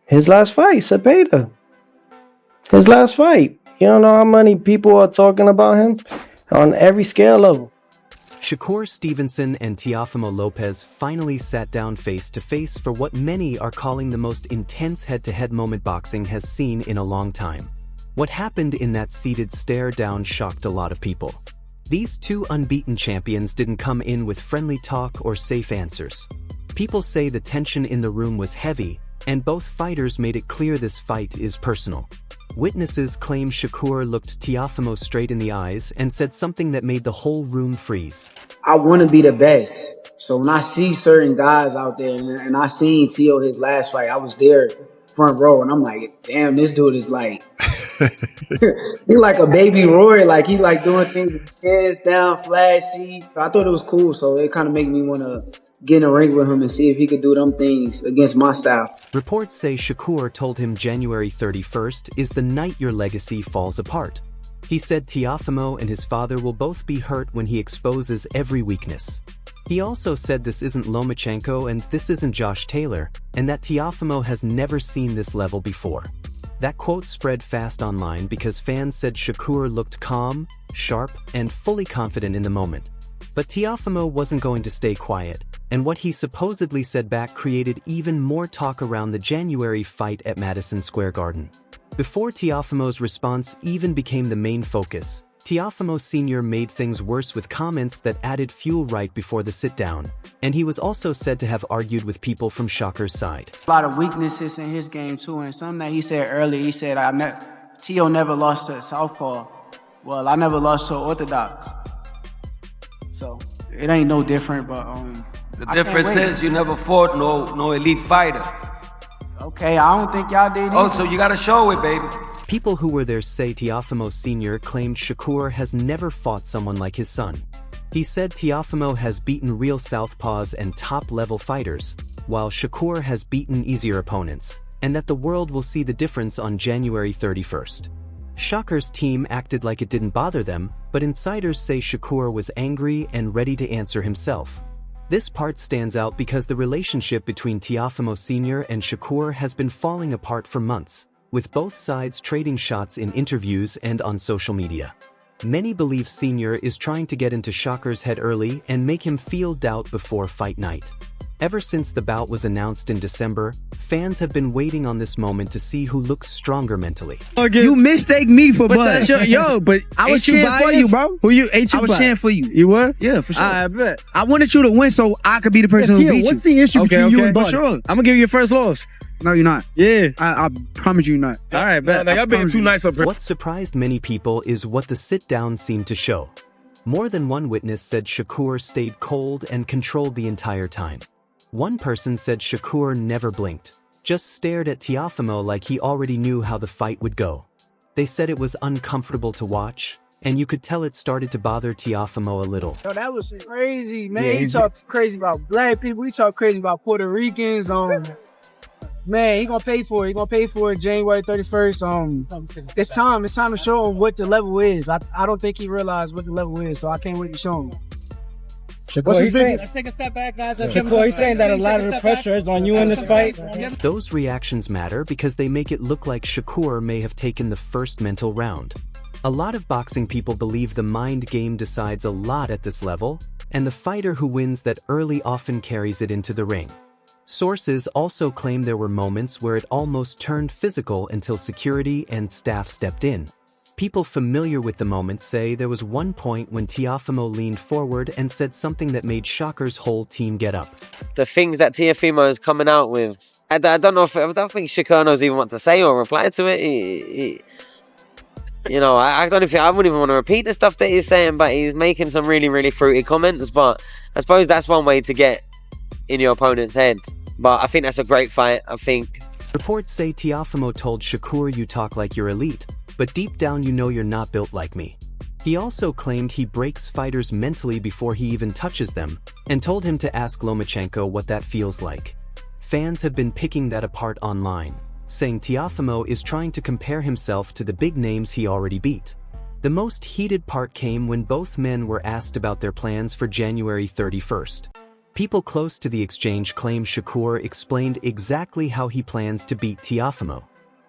His last fight, Cepeda. His last fight. You don't know how many people are talking about him on every scale level. Shakur Stevenson and Teofimo Lopez finally sat down face-to-face for what many are calling the most intense head-to-head moment boxing has seen in a long time. What happened in that seated stare-down shocked a lot of people. These two unbeaten champions didn't come in with friendly talk or safe answers. People say the tension in the room was heavy, and both fighters made it clear this fight is personal. Witnesses claim Shakur looked Teofimo straight in the eyes and said something that made the whole room freeze. I want to be the best. So when I see certain guys out there, and I seen Teo his last fight, I was there front row, and I'm like, damn, this dude is like, he like a baby Roy. Like, he like doing things with his hands down, flashy. I thought it was cool, so it kind of made me want to get in a ring with him and see if he could do them things against my style. Reports say Shakur told him January 31st is the night your legacy falls apart. He said Teofimo and his father will both be hurt when he exposes every weakness. He also said this isn't Lomachenko and this isn't Josh Taylor, and that Teofimo has never seen this level before. That quote spread fast online because fans said Shakur looked calm, sharp, and fully confident in the moment. But Teofimo wasn't going to stay quiet, and what he supposedly said back created even more talk around the January fight at Madison Square Garden. Before Teofimo's response even became the main focus, Teofimo Sr. made things worse with comments that added fuel right before the sit-down, and he was also said to have argued with people from Shakur's side. A lot of weaknesses in his game too, and something that he said earlier, he said, Teo never lost to Southpaw. Well, I never lost to Orthodox. So it ain't no different, but the difference is you never fought no elite fighter. Okay, I don't think y'all did either. Oh, so you gotta show it, baby. People who were there say Teofimo Sr. claimed Shakur has never fought someone like his son. He said Teofimo has beaten real southpaws and top-level fighters, while Shakur has beaten easier opponents, and that the world will see the difference on January 31st. Shakur's team acted like it didn't bother them, but insiders say Shakur was angry and ready to answer himself. This part stands out because the relationship between Teofimo Sr. and Shakur has been falling apart for months, with both sides trading shots in interviews and on social media. Many believe Sr. is trying to get into Shakur's head early and make him feel doubt before fight night. Ever since the bout was announced in December, fans have been waiting on this moment to see who looks stronger mentally. You mistake me for Bud. But I was cheering for you, bro. I was cheering for you. You were? Yeah, for sure. I bet. I wanted you to win so I could be the person who beat you. What's the issue between you and Bud? For sure. I'm gonna give you your first loss. No, you're not. Yeah. I promise you not. All right, bet. Y'all being too nice up here. What surprised many people is what the sit-down seemed to show. More than one witness said Shakur stayed cold and controlled the entire time. One person said Shakur never blinked, just stared at Teofimo like he already knew how the fight would go. They said it was uncomfortable to watch, and you could tell it started to bother Teofimo a little. Yo, that was crazy, man. Yeah, he talked crazy about black people. He talked crazy about Puerto Ricans. Man, he gonna pay for it. He gonna pay for it January 31st. It's time to show him what the level is. I don't think he realized what the level is, so I can't wait to show him. Let's take a step back, guys. Shakur, he's saying that a lot of the pressure is on you in this fight. Those reactions matter because they make it look like Shakur may have taken the first mental round. A lot of boxing people believe the mind game decides a lot at this level, and the fighter who wins that early often carries it into the ring. Sources also claim there were moments where it almost turned physical until security and staff stepped in. People familiar with the moment say there was one point when Teofimo leaned forward and said something that made Shakur's whole team get up. The things that Teofimo is coming out with, I don't think Shakur knows even what to say or reply to it. I wouldn't even want to repeat the stuff that he's saying, but he's making some really, really fruity comments. But I suppose that's one way to get in your opponent's head. But I think that's a great fight, I think. Reports say Teofimo told Shakur, "You talk like you're elite, but deep down you know you're not built like me." He also claimed he breaks fighters mentally before he even touches them, and told him to ask Lomachenko what that feels like. Fans have been picking that apart online, saying Teofimo is trying to compare himself to the big names he already beat. The most heated part came when both men were asked about their plans for January 31st. People close to the exchange claim Shakur explained exactly how he plans to beat Teofimo.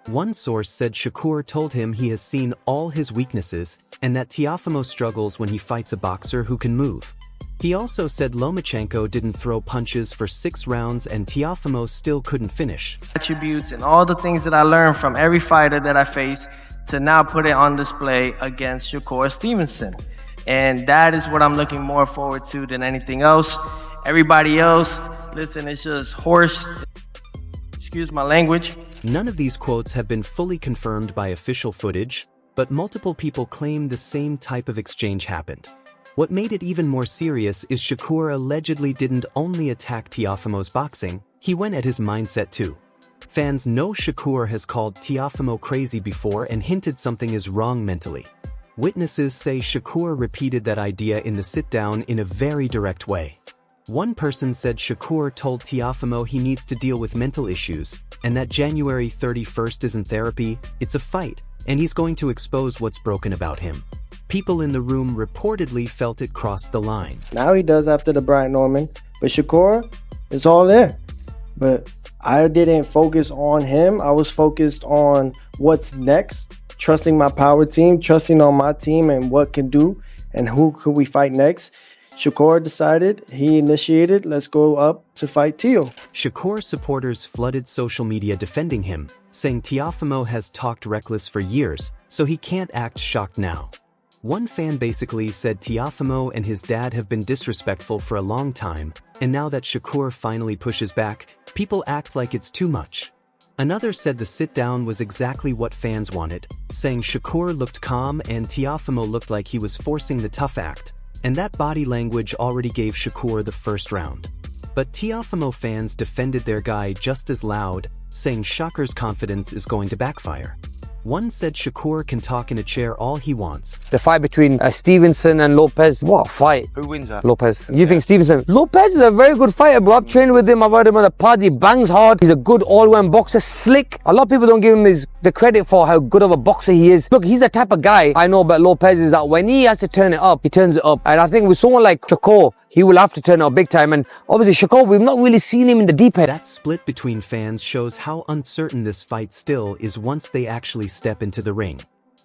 One source said Shakur told him he has seen all his weaknesses and that Teofimo struggles when he fights a boxer who can move. He also said Lomachenko didn't throw punches for 6 rounds and Teofimo still couldn't finish. Attributes and all the things that I learned from every fighter that I face to now put it on display against Shakur Stevenson. And that is what I'm looking more forward to than anything else. Everybody else, listen, it's just horse. Excuse my language. None of these quotes have been fully confirmed by official footage, but multiple people claim the same type of exchange happened. What made it even more serious is Shakur allegedly didn't only attack Teofimo's boxing, he went at his mindset too. Fans know Shakur has called Teofimo crazy before and hinted something is wrong mentally. Witnesses say Shakur repeated that idea in the sit-down in a very direct way. One person said Shakur told Teofimo he needs to deal with mental issues, and that January 31st isn't therapy, it's a fight, and he's going to expose what's broken about him. People in the room reportedly felt it crossed the line. Now he does after the Brian Norman, but Shakur, it's all there. But I didn't focus on him. I was focused on what's next, trusting my power team, trusting on my team and what can do, and who could we fight next. Shakur decided, he initiated, let's go up to fight Teo. Shakur supporters flooded social media defending him, saying Teofimo has talked reckless for years, so he can't act shocked now. One fan basically said Teofimo and his dad have been disrespectful for a long time, and now that Shakur finally pushes back, people act like it's too much. Another said the sit-down was exactly what fans wanted, saying Shakur looked calm and Teofimo looked like he was forcing the tough act, and that body language already gave Shakur the first round. But Teofimo fans defended their guy just as loud, saying Shakur's confidence is going to backfire. One said Shakur can talk in a chair all he wants. The fight between Stevenson and Lopez, what a fight. Who wins that? Lopez. You think Stevenson? Lopez is a very good fighter, bro. I've trained with him, I've had him on the pod, he bangs hard. He's a good all-round boxer, slick. A lot of people don't give him the credit for how good of a boxer he is. Look, he's the type of guy I know about Lopez is that when he has to turn it up, he turns it up. And I think with someone like Shakur, he will have to turn it up big time. And obviously Shakur, we've not really seen him in the deep end. That split between fans shows how uncertain this fight still is once they actually step into the ring.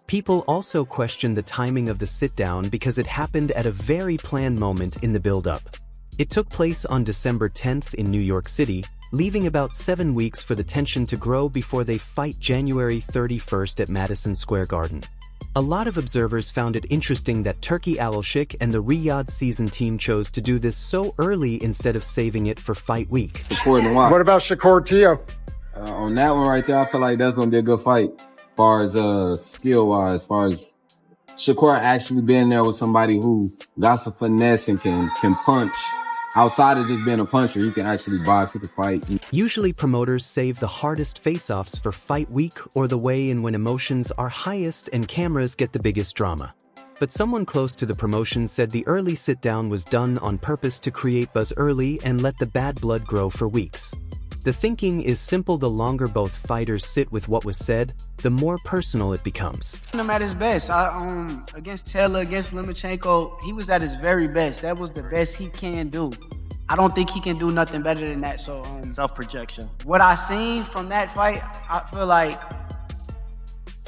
People also question the timing of the sit-down because it happened at a very planned moment in the build-up. It took place on December 10th in New York City, leaving about 7 weeks for the tension to grow before they fight January 31st at Madison Square Garden. A lot of observers found it interesting that Turki Alashik and the Riyadh season team chose to do this so early instead of saving it for fight week. What about Shakur Teo? On that one right there, I feel like that's going to be a good fight. As far as skill-wise, as far as Shakur actually being there with somebody who got some finesse and can punch. Outside of just being a puncher, he can actually box, he can fight. Usually promoters save the hardest face-offs for fight week or the weigh-in when emotions are highest and cameras get the biggest drama. But someone close to the promotion said the early sit-down was done on purpose to create buzz early and let the bad blood grow for weeks. The thinking is simple: the longer both fighters sit with what was said, the more personal it becomes. Him at his best. Against Taylor, against Lomachenko, he was at his very best. That was the best he can do. I don't think he can do nothing better than that. So Self-projection. what I seen from that fight, I feel like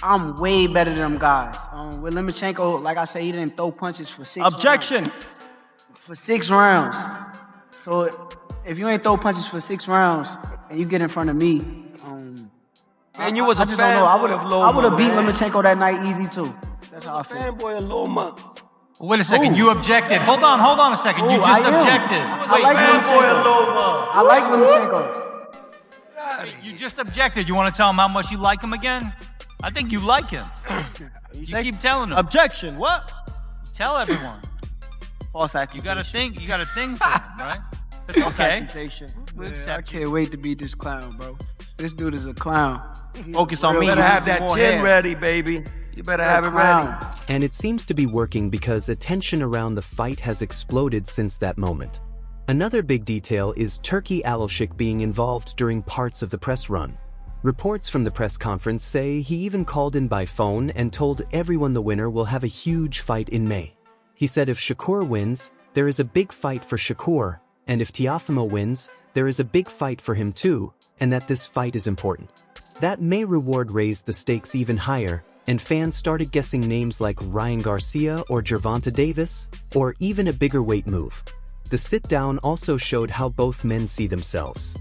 I'm way better than them guys. With Lomachenko, like I said, he didn't throw punches for 6 Objection. rounds. For 6 rounds. So if you ain't throw punches for 6 rounds and you get in front of me, Man, you was a just don't know. I fanboy would have beat Lomachenko that night easy too. That's how I feel. Fanboy of Loma. Wait a second, you objected. Hold on a second. You just objected. I like Lomachenko. I like Lomachenko. You just objected. You want to tell him how much you like him again? I think you like him. You keep telling him. Objection. What? Tell everyone. False accusation. You got a thing for him, right? It's okay. I can't wait to beat this clown, bro. This dude is a clown. Focus on me. You better have that chin ready, baby. You better have it ready. And it seems to be working because attention around the fight has exploded since that moment. Another big detail is Turki Alashik being involved during parts of the press run. Reports from the press conference say he even called in by phone and told everyone the winner will have a huge fight in May. He said if Shakur wins, there is a big fight for Shakur, and if Teofimo wins, there is a big fight for him too, and that this fight is important. That May reward raised the stakes even higher, and fans started guessing names like Ryan Garcia or Gervonta Davis, or even a bigger weight move. The sit-down also showed how both men see themselves.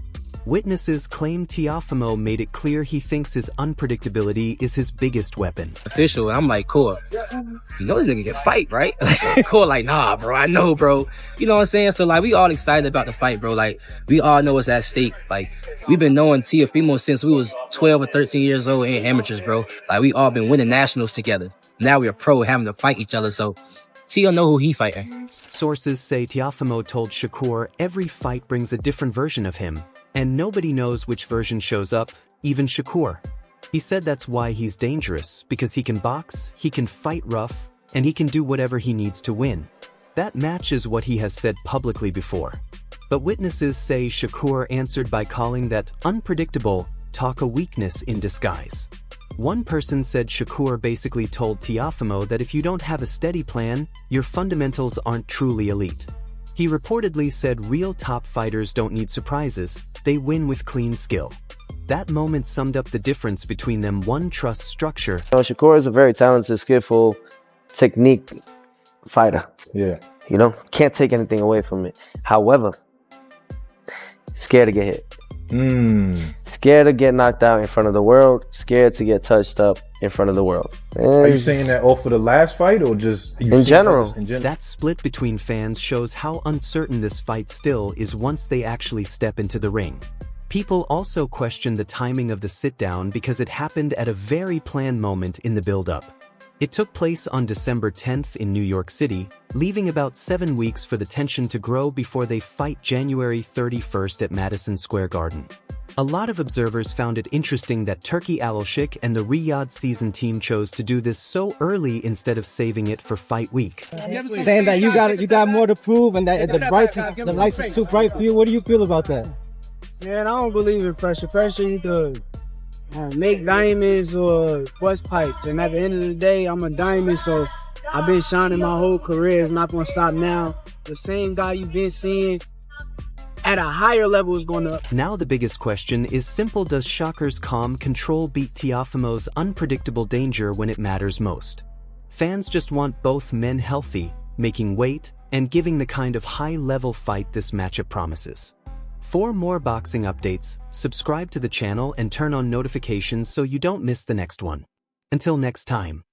Witnesses claim Teofimo made it clear he thinks his unpredictability is his biggest weapon. Official, I'm like, cool. You know this nigga can fight, right? Cool, like, nah, bro, I know, bro. You know what I'm saying? So, like, we all excited about the fight, bro. Like, we all know what's at stake. Like, we've been knowing Teofimo since we was 12 or 13 years old and amateurs, bro. Like, we all been winning nationals together. Now we're pro having to fight each other, so Teo know who he fighting. Sources say Teofimo told Shakur every fight brings a different version of him, and nobody knows which version shows up, even Shakur. He said that's why he's dangerous, because he can box, he can fight rough, and he can do whatever he needs to win. That matches what he has said publicly before. But witnesses say Shakur answered by calling that unpredictable talk a weakness in disguise. One person said Shakur basically told Teofimo that if you don't have a steady plan, your fundamentals aren't truly elite. He reportedly said real top fighters don't need surprises, they win with clean skill. That moment summed up the difference between them. One trusts structure. Shakur is a very talented, skillful, technique fighter. Yeah. You know, can't take anything away from it. However, scared to get hit. Scared to get knocked out in front of the world, scared to get touched up in front of the world. Are you saying that off of the last fight or just in general? That split between fans shows how uncertain this fight still is once they actually step into the ring. People also question the timing of the sit-down because it happened at a very planned moment in the build-up. It took place on December 10th in New York City, leaving about 7 weeks for the tension to grow before they fight January 31st at Madison Square Garden. A lot of observers found it interesting that Turki Al-Sheikh and the Riyadh season team chose to do this so early instead of saving it for fight week. Saying that you got more to prove and that the lights are too bright for you. What do you feel about that? Man, I don't believe in pressure. Pressure, you could make diamonds or bust pipes. And at the end of the day, I'm a diamond, so I've been shining my whole career. It's not going to stop now. The same guy you've been seeing at a higher level is going to... Now the biggest question is simple. Does Shakur's calm control beat Teofimo's unpredictable danger when it matters most? Fans just want both men healthy, making weight, and giving the kind of high-level fight this matchup promises. For more boxing updates, subscribe to the channel and turn on notifications so you don't miss the next one. Until next time.